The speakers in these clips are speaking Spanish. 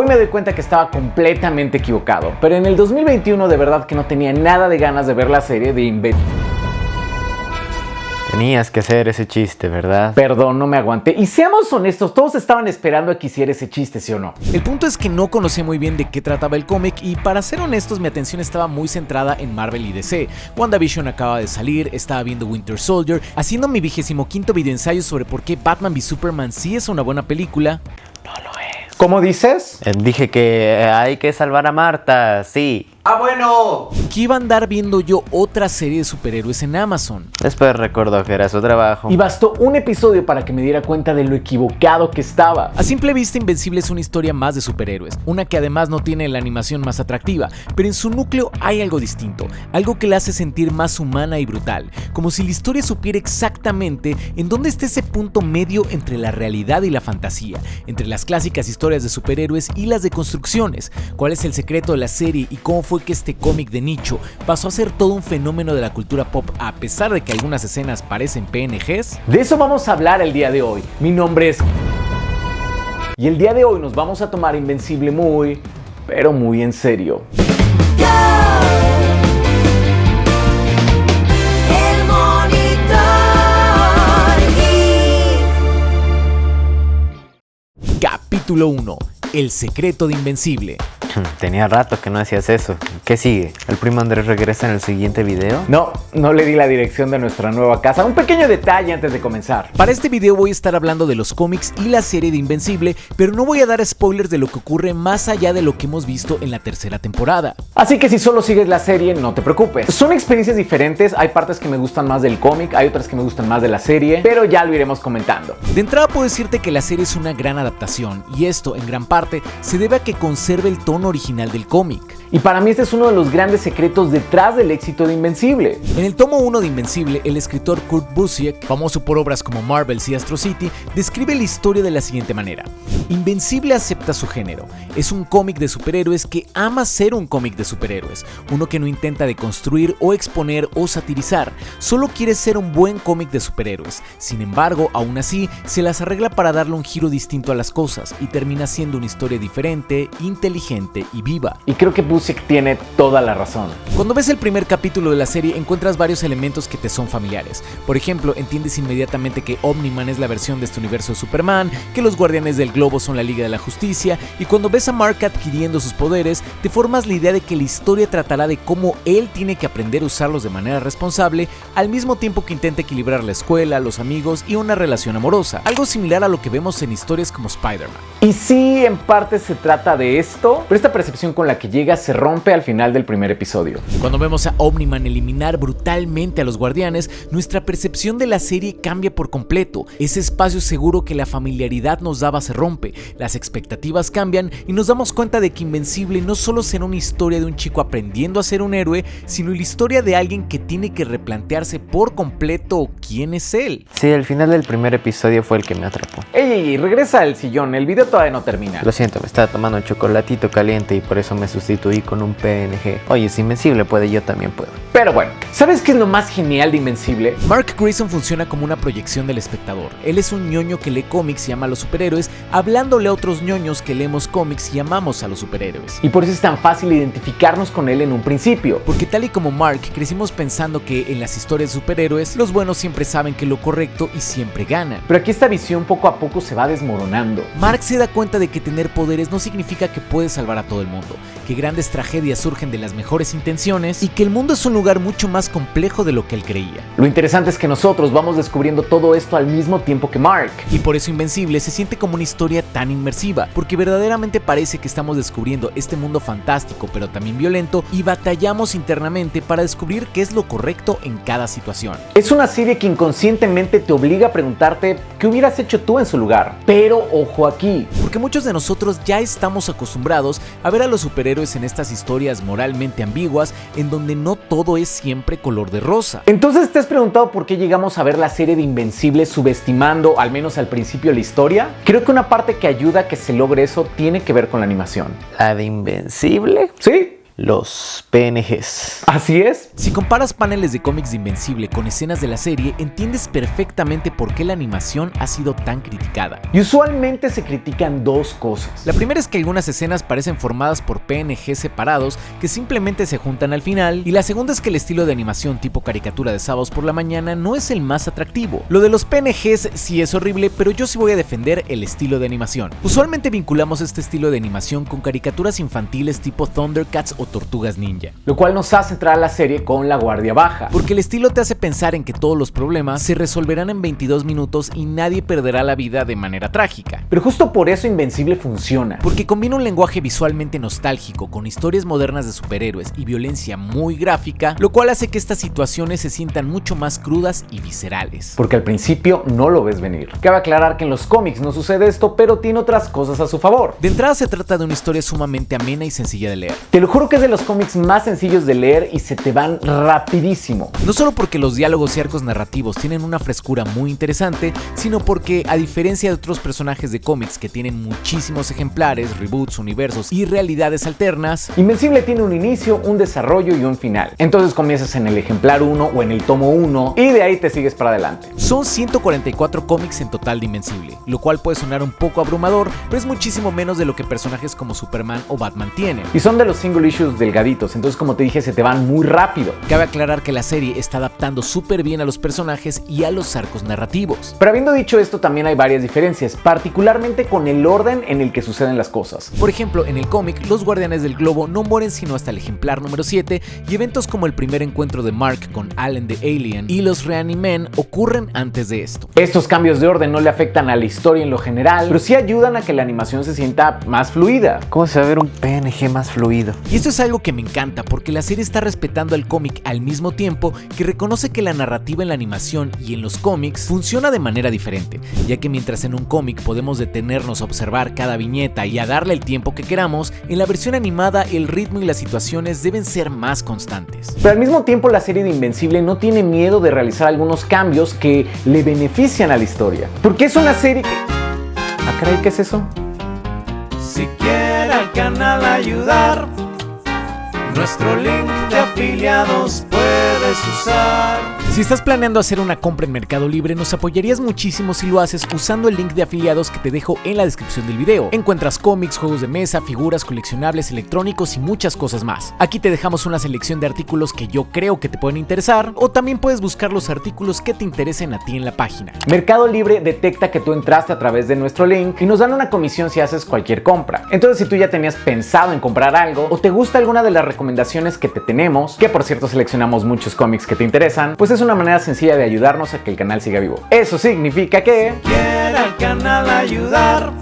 Hoy me doy cuenta que estaba completamente equivocado, pero en el 2021 de verdad que no tenía nada de ganas de ver la serie de Invencible. Tenías que hacer ese chiste, ¿verdad? Perdón, no me aguanté. Y seamos honestos, todos estaban esperando a que hiciera ese chiste, ¿sí o no? El punto es que no conocía muy bien de qué trataba el cómic y para ser honestos mi atención estaba muy centrada en Marvel y DC. WandaVision acaba de salir, estaba viendo Winter Soldier, haciendo mi 25º videoensayo sobre por qué Batman v Superman sí es una buena película. No lo es. ¿Cómo dices? Dije que hay que salvar a Marta, sí. ¡Ah, bueno! Que iba a andar viendo yo otra serie de superhéroes en Amazon. Después recordó que era su trabajo. Y bastó un episodio para que me diera cuenta de lo equivocado que estaba. A simple vista, Invencible es una historia más de superhéroes, una que además no tiene la animación más atractiva, pero en su núcleo hay algo distinto, algo que la hace sentir más humana y brutal, como si la historia supiera exactamente en dónde está ese punto medio entre la realidad y la fantasía, entre las clásicas historias de superhéroes y las de construcciones, cuál es el secreto de la serie y cómo fue que este cómic de nicho pasó a ser todo un fenómeno de la cultura pop a pesar de que algunas escenas parecen PNGs. De eso vamos a hablar el día de hoy. Mi nombre es... Y el día de hoy nos vamos a tomar Invencible muy, pero muy en serio. Capítulo 1. El secreto de Invencible. Tenía rato que no hacías eso. ¿Qué sigue? ¿El primo Andrés regresa en el siguiente video? No le di la dirección de nuestra nueva casa. Un pequeño detalle antes de comenzar. Para este video voy a estar hablando de los cómics y la serie de Invencible, pero no voy a dar spoilers de lo que ocurre más allá de lo que hemos visto en la tercera temporada. Así que si solo sigues la serie, no te preocupes. Son experiencias diferentes, hay partes que me gustan más del cómic, hay otras que me gustan más de la serie, pero ya lo iremos comentando. De entrada puedo decirte que la serie es una gran adaptación, y esto, en gran parte, se debe a que conserve el tono original del cómic. Y para mí este es uno de los grandes secretos detrás del éxito de Invencible. En el tomo 1 de Invencible, el escritor Kurt Busiek, famoso por obras como Marvels y Astro City, describe la historia de la siguiente manera. Invencible acepta su género. Es un cómic de superhéroes que ama ser un cómic de superhéroes. Uno que no intenta deconstruir o exponer o satirizar. Solo quiere ser un buen cómic de superhéroes. Sin embargo, aún así, se las arregla para darle un giro distinto a las cosas y termina siendo una historia diferente, inteligente y viva. Y creo que Busiek tiene toda la razón. Cuando ves el primer capítulo de la serie encuentras varios elementos que te son familiares. Por ejemplo, entiendes inmediatamente que Omni-Man es la versión de este universo de Superman, que los Guardianes del Globo son la Liga de la Justicia, y cuando ves a Mark adquiriendo sus poderes, te formas la idea de que la historia tratará de cómo él tiene que aprender a usarlos de manera responsable, al mismo tiempo que intenta equilibrar la escuela, los amigos y una relación amorosa, algo similar a lo que vemos en historias como Spider-Man. Y sí, en parte se trata de esto, pero esta percepción con la que llega se rompe al final del primer episodio. Cuando vemos a Omni-Man eliminar brutalmente a los Guardianes, nuestra percepción de la serie cambia por completo. Ese espacio seguro que la familiaridad nos daba se rompe, las expectativas cambian y nos damos cuenta de que Invencible no solo será una historia de un chico aprendiendo a ser un héroe, sino la historia de alguien que tiene que replantearse por completo quién es él. Sí, el final del primer episodio fue el que me atrapó. Ey, regresa al sillón, el video todavía no termina. Lo siento, me estaba tomando un chocolatito caliente y por eso me sustituí con un PNG. Oye, si Invencible puede, yo también puedo. Pero bueno, ¿sabes qué es lo más genial de Invencible? Mark Grayson funciona como una proyección del espectador. Él es un ñoño que lee cómics y ama a los superhéroes, hablándole a otros ñoños que leemos cómics y amamos a los superhéroes. Y por eso es tan fácil identificarnos con él en un principio. Porque tal y como Mark, crecimos pensando que en las historias de superhéroes, los buenos siempre saben que es lo correcto y siempre ganan. Pero aquí esta visión poco a poco se va desmoronando. Mark se da cuenta de que tener poderes no significa que puedes salvar a todo el mundo, que grandes tragedias surgen de las mejores intenciones y que el mundo es un lugar mucho más complejo de lo que él creía. Lo interesante es que nosotros vamos descubriendo todo esto al mismo tiempo que Mark. Y por eso Invencible se siente como una historia tan inmersiva, porque verdaderamente parece que estamos descubriendo este mundo fantástico pero también violento y batallamos internamente para descubrir qué es lo correcto en cada situación. Es una serie que inconscientemente te obliga a preguntarte qué hubieras hecho tú en su lugar. Pero ojo aquí, porque muchos de nosotros ya estamos acostumbrados a ver a los superhéroes en estas historias moralmente ambiguas en donde no todo es siempre color de rosa. Entonces, ¿te has preguntado por qué llegamos a ver la serie de Invencible subestimando, al menos al principio, la historia? Creo que una parte que ayuda a que se logre eso tiene que ver con la animación. ¿La de Invencible? Sí. los PNGs. Así es. Si comparas paneles de cómics de Invencible con escenas de la serie, entiendes perfectamente por qué la animación ha sido tan criticada. Y usualmente se critican dos cosas. La primera es que algunas escenas parecen formadas por PNG separados que simplemente se juntan al final, y la segunda es que el estilo de animación tipo caricatura de sábados por la mañana no es el más atractivo. Lo de los PNGs sí es horrible, pero yo sí voy a defender el estilo de animación. Usualmente vinculamos este estilo de animación con caricaturas infantiles tipo Thundercats o Tortugas Ninja, Lo cual nos hace entrar a la serie con la guardia baja. porque el estilo te hace pensar en que todos los problemas se resolverán en 22 minutos y nadie perderá la vida de manera trágica. Pero justo por eso Invencible funciona. Porque combina un lenguaje visualmente nostálgico con historias modernas de superhéroes y violencia muy gráfica, lo cual hace que estas situaciones se sientan mucho más crudas y viscerales. Porque al principio no lo ves venir. Cabe aclarar que en los cómics no sucede esto, pero tiene otras cosas a su favor. De entrada se trata de una historia sumamente amena y sencilla de leer. Te lo juro que es de los cómics más sencillos de leer y se te van rapidísimo. No solo porque los diálogos y arcos narrativos tienen una frescura muy interesante, sino porque, a diferencia de otros personajes de cómics que tienen muchísimos ejemplares, reboots, universos y realidades alternas, Invencible tiene un inicio, un desarrollo y un final. Entonces comienzas en el ejemplar 1 o en el tomo 1 y de ahí te sigues para adelante. son 144 cómics en total de Invencible, lo cual puede sonar un poco abrumador, pero es muchísimo menos de lo que personajes como Superman o Batman tienen. Y son de los single issues delgaditos, entonces como te dije se te van muy rápido. Cabe aclarar que la serie está adaptando súper bien a los personajes y a los arcos narrativos. Pero habiendo dicho esto, también hay varias diferencias, particularmente con el orden en el que suceden las cosas. Por ejemplo, en el cómic, los Guardianes del Globo no mueren sino hasta el ejemplar número 7, y eventos como el primer encuentro de Mark con Allen the Alien y los Reanimen ocurren antes de esto. Estos cambios de orden no le afectan a la historia en lo general, pero sí ayudan a que la animación se sienta más fluida. ¿Cómo se va a ver un PNG más fluido? Y esto es algo que me encanta, porque la serie está respetando al cómic al mismo tiempo que reconoce que la narrativa en la animación y en los cómics funciona de manera diferente, ya que mientras en un cómic podemos detenernos a observar cada viñeta y a darle el tiempo que queramos, en la versión animada el ritmo y las situaciones deben ser más constantes. Pero al mismo tiempo la serie de Invencible no tiene miedo de realizar algunos cambios que le benefician a la historia. Porque es una serie que... ¿Ah, caray, qué es eso? Si quiere al canal ayudar, nuestro link de afiliados puedes usar. Si estás planeando hacer una compra en Mercado Libre, nos apoyarías muchísimo si lo haces usando el link de afiliados que te dejo en la descripción del video. Encuentras cómics, juegos de mesa, figuras, coleccionables, electrónicos y muchas cosas más. Aquí te dejamos una selección de artículos que yo creo que te pueden interesar, o también puedes buscar los artículos que te interesen a ti en la página. Mercado Libre detecta que tú entraste a través de nuestro link y nos dan una comisión si haces cualquier compra. Entonces, si tú ya tenías pensado en comprar algo o te gusta alguna de las recomendaciones que te tenemos, que por cierto seleccionamos muchos cómics que te interesan, pues es una manera sencilla de ayudarnos a que el canal siga vivo. Eso significa que... Quiere al canal ayudar,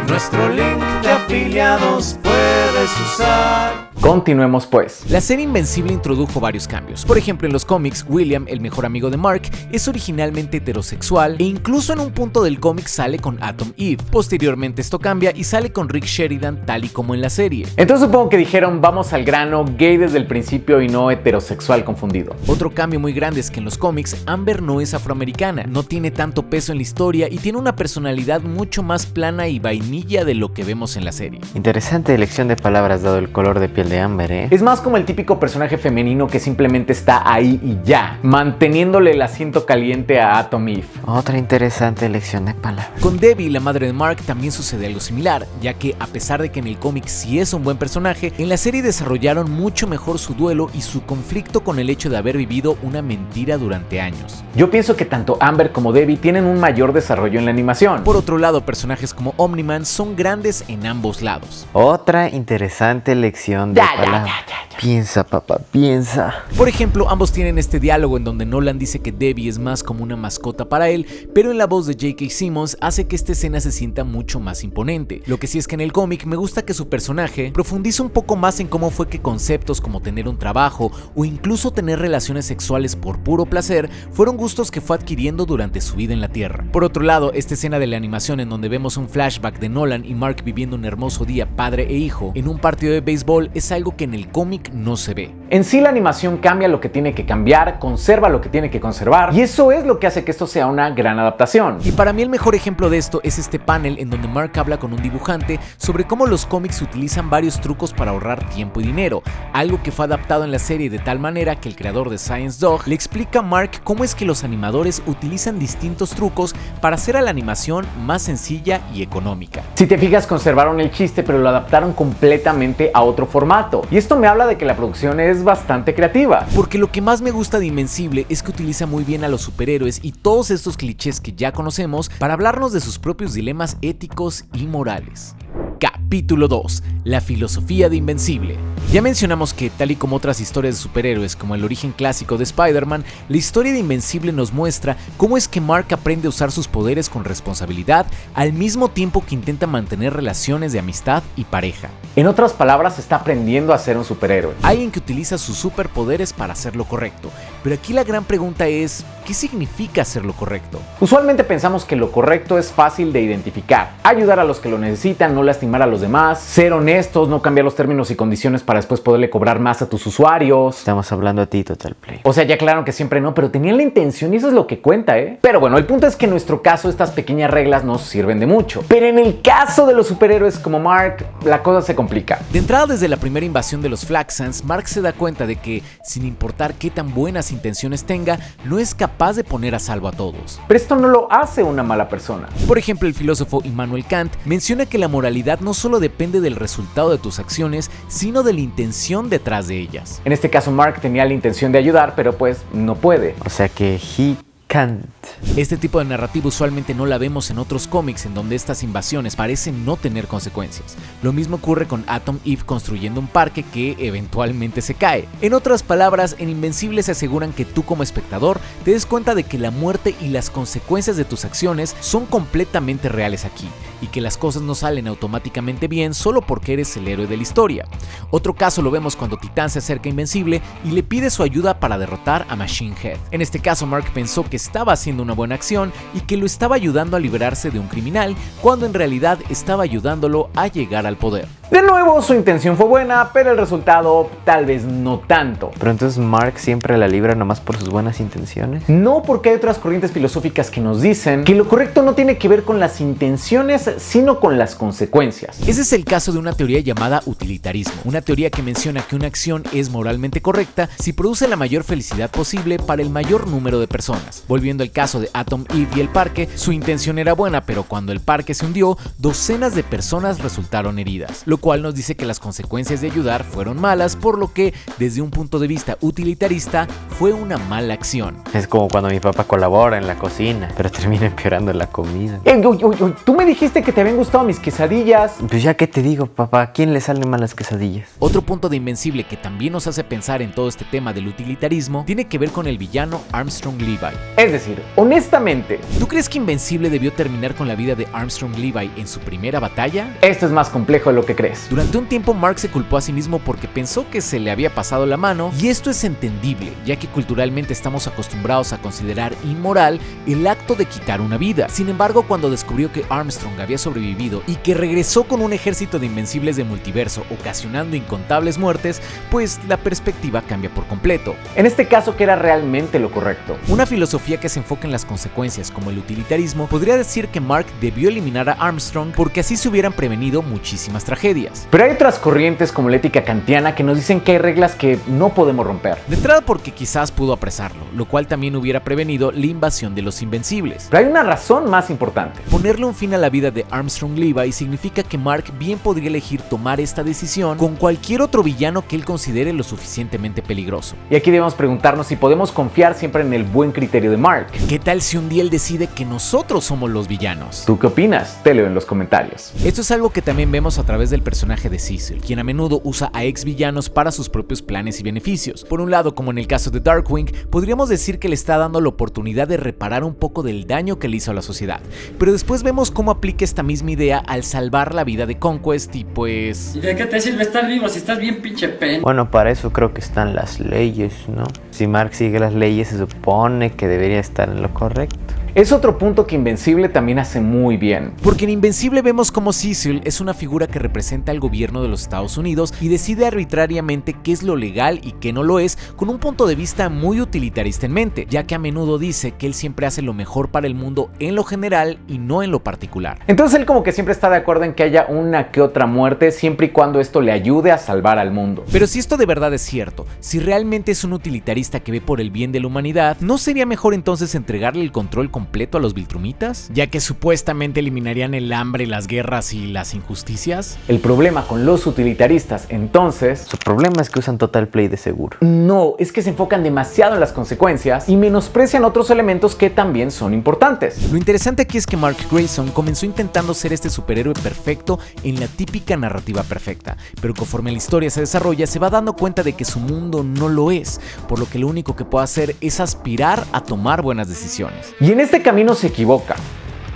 nuestro link de afiliados puedes usar. Continuemos pues. La serie Invencible introdujo varios cambios. Por ejemplo, en los cómics, William, el mejor amigo de Mark, es originalmente heterosexual e incluso en un punto del cómic sale con Atom Eve. Posteriormente esto cambia y sale con Rick Sheridan tal y como en la serie. Entonces supongo que dijeron vamos al grano, gay desde el principio y no heterosexual confundido. Otro cambio muy grande es que en los cómics Amber no es afroamericana, no tiene tanto peso en la historia y tiene una personalidad mucho más plana y vainilla de lo que vemos en la serie. Interesante elección de palabras dado el color de piel de Amber, ¿eh? Es más como el típico personaje femenino que simplemente está ahí y ya, manteniéndole el asiento caliente a Atom Eve. Otra interesante elección de palabras. Con Debbie, la madre de Mark, también sucede algo similar, ya que a pesar de que en el cómic sí es un buen personaje, en la serie desarrollaron mucho mejor su duelo y su conflicto con el hecho de haber vivido una mentira durante años. Yo pienso que tanto Amber como Debbie tienen un mayor desarrollo en la animación. Por otro lado, personajes como Omni-Man son grandes en ambos lados. Otra interesante elección de palabras. Piensa, papá, piensa. Por ejemplo, ambos tienen este diálogo en donde Nolan dice que Debbie es más como una mascota para él, pero en la voz de J.K. Simmons hace que esta escena se sienta mucho más imponente. Lo que sí es que en el cómic me gusta que su personaje profundiza un poco más en cómo fue que conceptos como tener un trabajo o incluso tener relaciones sexuales por puro placer fueron gustos que fue adquiriendo durante su vida en la Tierra. Por otro lado, esta escena de la animación en donde vemos un flashback de Nolan y Mark viviendo un hermoso día padre e hijo en un partido de béisbol es algo que en el cómic Mark no se ve. En sí, la animación cambia lo que tiene que cambiar, conserva lo que tiene que conservar, y eso es lo que hace que esto sea una gran adaptación. Y para mí el mejor ejemplo de esto es este panel en donde Mark habla con un dibujante sobre cómo los cómics utilizan varios trucos para ahorrar tiempo y dinero, algo que fue adaptado en la serie de tal manera que el creador de Science Dog le explica a Mark cómo es que los animadores utilizan distintos trucos para hacer a la animación más sencilla y económica. Si te fijas, conservaron el chiste, pero lo adaptaron completamente a otro formato, y esto me habla de que la producción es bastante creativa. Porque lo que más me gusta de Invencible es que utiliza muy bien a los superhéroes y todos estos clichés que ya conocemos para hablarnos de sus propios dilemas éticos y morales. Capítulo 2. La filosofía de Invencible. Ya mencionamos que, tal y como otras historias de superhéroes como el origen clásico de Spider-Man, la historia de Invencible nos muestra cómo es que Mark aprende a usar sus poderes con responsabilidad al mismo tiempo que intenta mantener relaciones de amistad y pareja. En otras palabras, está aprendiendo a ser un superhéroe. Alguien que utiliza sus superpoderes para hacer lo correcto. Pero aquí la gran pregunta es, ¿qué significa hacer lo correcto? Usualmente pensamos que lo correcto es fácil de identificar. Ayudar a los que lo necesitan, no lastimar a los demás, ser honestos, no cambiar los términos y condiciones para después poderle cobrar más a tus usuarios. Estamos hablando a ti, Total Play. O sea, ya claro que siempre no, pero tenían la intención y eso es lo que cuenta, ¿eh? Pero bueno, el punto es que en nuestro caso estas pequeñas reglas nos sirven de mucho. Pero en el caso de los superhéroes como Mark, la cosa se complica. De entrada, desde la primera invasión de los Flaxlands, Mark se da cuenta de que, sin importar qué tan buenas intenciones tenga, no es capaz de poner a salvo a todos. Pero esto no lo hace una mala persona. Por ejemplo, el filósofo Immanuel Kant menciona que la moralidad no solo depende del resultado de tus acciones, sino de la intención detrás de ellas. En este caso, Mark tenía la intención de ayudar, pero pues no puede. O sea que he can't. Este tipo de narrativa usualmente no la vemos en otros cómics en donde estas invasiones parecen no tener consecuencias. Lo mismo ocurre con Atom Eve construyendo un parque que eventualmente se cae. En otras palabras, en Invencible se aseguran que tú como espectador te des cuenta de que la muerte y las consecuencias de tus acciones son completamente reales aquí, y que las cosas no salen automáticamente bien solo porque eres el héroe de la historia. Otro caso lo vemos cuando Titán se acerca a Invencible y le pide su ayuda para derrotar a Machine Head. En este caso, Mark pensó que estaba haciendo una buena acción y que lo estaba ayudando a liberarse de un criminal, cuando en realidad estaba ayudándolo a llegar al poder. De nuevo, su intención fue buena, pero el resultado tal vez no tanto. Pero entonces Mark siempre la libra nomás por sus buenas intenciones. No, porque hay otras corrientes filosóficas que nos dicen que lo correcto no tiene que ver con las intenciones, sino con las consecuencias. Ese es el caso de una teoría llamada utilitarismo, una teoría que menciona que una acción es moralmente correcta si produce la mayor felicidad posible para el mayor número de personas. Volviendo al caso de Atom Eve y el parque, su intención era buena, pero cuando el parque se hundió, docenas de personas resultaron heridas, lo cual nos dice que las consecuencias de ayudar fueron malas, por lo que, desde un punto de vista utilitarista, fue una mala acción. Es como cuando mi papá colabora en la cocina, pero termina empeorando la comida. Tú me dijiste que te habían gustado mis quesadillas. Pues ya que te digo, papá, ¿a quién le salen mal las quesadillas? Otro punto de Invencible que también nos hace pensar en todo este tema del utilitarismo tiene que ver con el villano Armstrong Levi. Es decir, honestamente, ¿tú crees que Invencible debió terminar con la vida de Armstrong Levi en su primera batalla? esto es más complejo de lo que crees. Durante un tiempo Mark se culpó a sí mismo porque pensó que se le había pasado la mano, y esto es entendible, ya que culturalmente estamos acostumbrados a considerar inmoral el acto de quitar una vida. Sin embargo, cuando descubrió que Armstrong había sobrevivido y que regresó con un ejército de invencibles de multiverso ocasionando incontables muertes, pues la perspectiva cambia por completo. En este caso, ¿qué era realmente lo correcto? Una filosofía que se enfoca en las consecuencias, como el utilitarismo, podría decir que Mark debió eliminar a Armstrong porque así se hubieran prevenido muchísimas tragedias. Pero hay otras corrientes como la ética kantiana que nos dicen que hay reglas que no podemos romper. De entrada porque quizás pudo apresarlo, lo cual también hubiera prevenido la invasión de los Invencibles. Pero hay una razón más importante. Ponerle un fin a la vida de Armstrong Levi significa que Mark bien podría elegir tomar esta decisión con cualquier otro villano que él considere lo suficientemente peligroso. Y aquí debemos preguntarnos si podemos confiar siempre en el buen criterio de Mark. ¿Qué tal si un día él decide que nosotros somos los villanos? ¿Tú qué opinas? Te leo en los comentarios. Esto es algo que también vemos a través del personaje de Cecil, quien a menudo usa a ex villanos para sus propios planes y beneficios. Por un lado, como en el caso de Darkwing, podríamos decir que le está dando la oportunidad de reparar un poco del daño que le hizo a la sociedad, pero después vemos cómo aplica esta misma idea al salvar la vida de Conquest y pues... ¿Y de qué te sirve estar vivo si estás bien pinche pen? Bueno, para eso creo que están las leyes, ¿no? Si Mark sigue las leyes, se supone que debería estar en lo correcto. Es otro punto que Invencible también hace muy bien. Porque en Invencible vemos como Cecil es una figura que representa al gobierno de los Estados Unidos y decide arbitrariamente qué es lo legal y qué no lo es, con un punto de vista muy utilitarista en mente, ya que a menudo dice que él siempre hace lo mejor para el mundo en lo general y no en lo particular. Entonces él como que siempre está de acuerdo en que haya una que otra muerte siempre y cuando esto le ayude a salvar al mundo. Pero si esto de verdad es cierto, si realmente es un utilitarista que ve por el bien de la humanidad, ¿no sería mejor entonces entregarle el control completo a los Viltrumitas? Ya que supuestamente eliminarían el hambre, las guerras y las injusticias. El problema con los utilitaristas, entonces... Su problema es que usan Total Play de seguro. No, es que se enfocan demasiado en las consecuencias y menosprecian otros elementos que también son importantes. Lo interesante aquí es que Mark Grayson comenzó intentando ser este superhéroe perfecto en la típica narrativa perfecta, pero conforme la historia se desarrolla se va dando cuenta de que su mundo no lo es, por lo que lo único que puede hacer es aspirar a tomar buenas decisiones. Y en este camino se equivoca.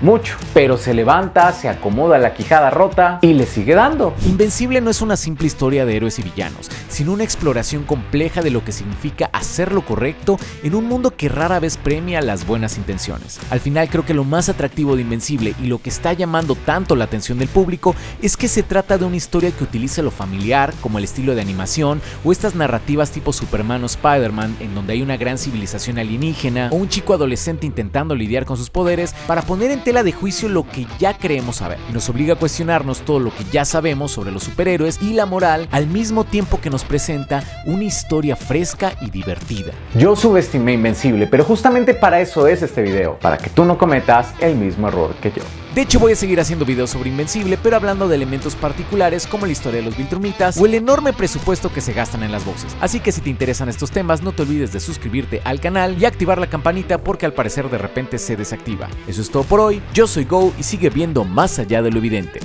Mucho, pero se levanta, se acomoda la quijada rota y le sigue dando. Invencible no es una simple historia de héroes y villanos, sino una exploración compleja de lo que significa hacer lo correcto en un mundo que rara vez premia las buenas intenciones. Al final creo que lo más atractivo de Invencible y lo que está llamando tanto la atención del público es que se trata de una historia que utiliza lo familiar, como el estilo de animación o estas narrativas tipo Superman o Spider-Man, en donde hay una gran civilización alienígena o un chico adolescente intentando lidiar con sus poderes para poner en tela de juicio lo que ya creemos saber y nos obliga a cuestionarnos todo lo que ya sabemos sobre los superhéroes y la moral, al mismo tiempo que nos presenta una historia fresca y divertida. Yo subestimé Invencible, pero justamente para eso es este video, para que tú no cometas el mismo error que yo. De hecho, voy a seguir haciendo videos sobre Invencible, pero hablando de elementos particulares como la historia de los Viltrumitas o el enorme presupuesto que se gastan en las voces. Así que si te interesan estos temas, no te olvides de suscribirte al canal y activar la campanita porque al parecer de repente se desactiva. Eso es todo por hoy, yo soy Go y sigue viendo más allá de lo evidente.